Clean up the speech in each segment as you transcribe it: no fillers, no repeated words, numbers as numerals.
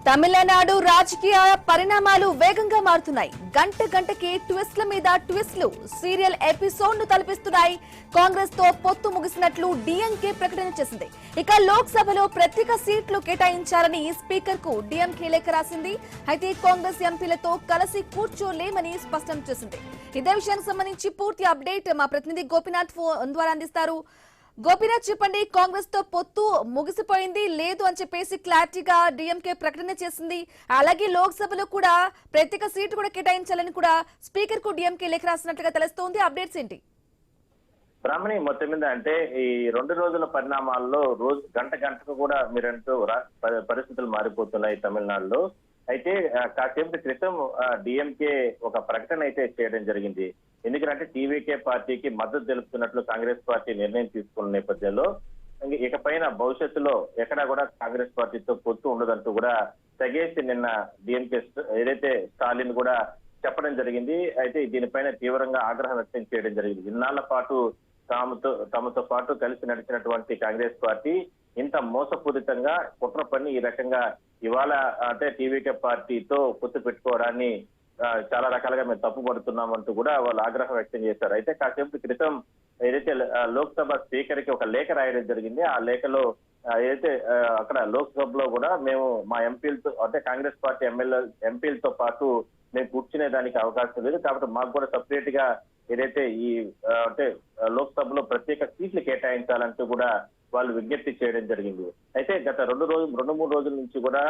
తమిళనాడు రాజకీయ పరిణామాలు వేగంగా మారుతున్నాయి. గంట గంటకి ట్విస్ట్ల మీద ట్విస్ట్లు సీరియల్ ఎపిసోడ్ ను తలపిస్తున్నాయి. కాంగ్రెస్ తో పొత్తు ముగిసినట్లు డీఎంకే ప్రకటన చేసింది. ఇక లోక్సభలో ప్రత్యేక సీట్లు కేటాయించాలని స్పీకర్ కు డీఎంకే లేఖ రాసింది. అయితే కాంగ్రెస్ ఎంపీలతో కలిసి కూర్చోలేమని స్పష్టం చేసింది. ఇదే విషయానికి సంబంధించి పూర్తి అప్డేట్ మా ప్రతినిధి గోపీనాథ్ ఫోన్ ద్వారా అందిస్తారు. గోపీనాథ్, చెప్పండి, కాంగ్రెస్ తో పొత్తు ముగిసిపోయింది లేదు అని చెప్పేసి క్లారిటీగా డీఎంకే ప్రకటన చేసింది. అలాగే లోక్సభలో కూడా ప్రత్యేక సీటు కూడా కేటాయించాలని కూడా స్పీకర్ కు డీఎంకే లేఖ రాసినట్లుగా తెలుస్తోంది. అప్డేట్స్ ఏంటి? బ్రాహ్మణి మొత్తం మీద అంటే ఈ 2 రోజుల పరిణామాల్లో రోజు గంట గంటకు కూడా మీరంటూ పరిస్థితులు మారిపోతున్నాయి తమిళనాడులో. అయితే కాసేపటి క్రితం డిఎంకే ఒక ప్రకటన అయితే చేయడం జరిగింది. ఎందుకంటే టీవీకే పార్టీకి మద్దతు తెలుపుతున్నట్లు కాంగ్రెస్ పార్టీ నిర్ణయం తీసుకున్న నేపథ్యంలో ఇకపైన భవిష్యత్తులో ఎక్కడా కూడా కాంగ్రెస్ పార్టీతో పొత్తు ఉండదంటూ కూడా తెగేసి నిన్న డిఎంకే ఏదైతే స్టాలిన్ కూడా చెప్పడం జరిగింది. అయితే దీనిపైన తీవ్రంగా ఆగ్రహం వ్యక్తం చేయడం జరిగింది. ఇన్నాళ్ల పాటు తమతో పాటు కలిసి నడిచినటువంటి కాంగ్రెస్ పార్టీ ఇంత మోసపూరితంగా కుట్ర పని ఈ రకంగా ఇవాళ అంటే టీవీకే పార్టీతో పొత్తు పెట్టుకోవడాన్ని చాలా రకాలుగా మేము తప్పుపడుతున్నామంటూ కూడా వాళ్ళు ఆగ్రహం వ్యక్తం చేశారు. అయితే కాసేపు క్రితం ఏదైతే లోక్సభ స్పీకర్ కి ఒక లేఖ రాయడం జరిగింది. ఆ లేఖలో ఏదైతే అక్కడ లోక్సభలో కూడా మేము మా ఎంపీలతో అంటే కాంగ్రెస్ పార్టీ ఎంపీలతో పాటు మేము కూర్చునే దానికి అవకాశం లేదు, కాబట్టి మాకు కూడా సపరేట్ గా ఏదైతే ఈ అంటే లోక్సభలో ప్రత్యేక సీట్లు కేటాయించాలంటూ కూడా వాళ్ళు విజ్ఞప్తి చేయడం జరిగింది. అయితే గత 2-3 రోజుల నుంచి కూడా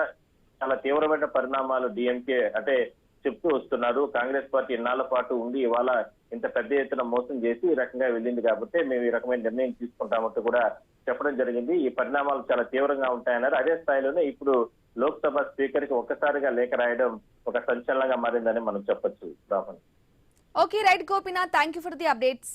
చాలా తీవ్రమైన పరిణామాలు డిఎంకే అంటే చెప్తూ వస్తున్నారు. కాంగ్రెస్ పార్టీ ఇన్నాళ్ల పాటు ఉండి ఇవాళ ఇంత పెద్ద ఎత్తున మోసం చేసి ఈ రకంగా వెళ్ళింది కాబట్టి మేము ఈ రకమైన నిర్ణయం తీసుకుంటామంటూ కూడా చెప్పడం జరిగింది. ఈ పరిణామాలు చాలా తీవ్రంగా ఉంటాయన్నారు. అదే స్థాయిలోనే ఇప్పుడు లోక్సభ స్పీకర్ కి ఒక్కసారిగా లేఖ రాయడం ఒక సంచలనంగా మారిందని మనం చెప్పొచ్చు. Rahul. Okay, right Gopinath, thank you for the updates.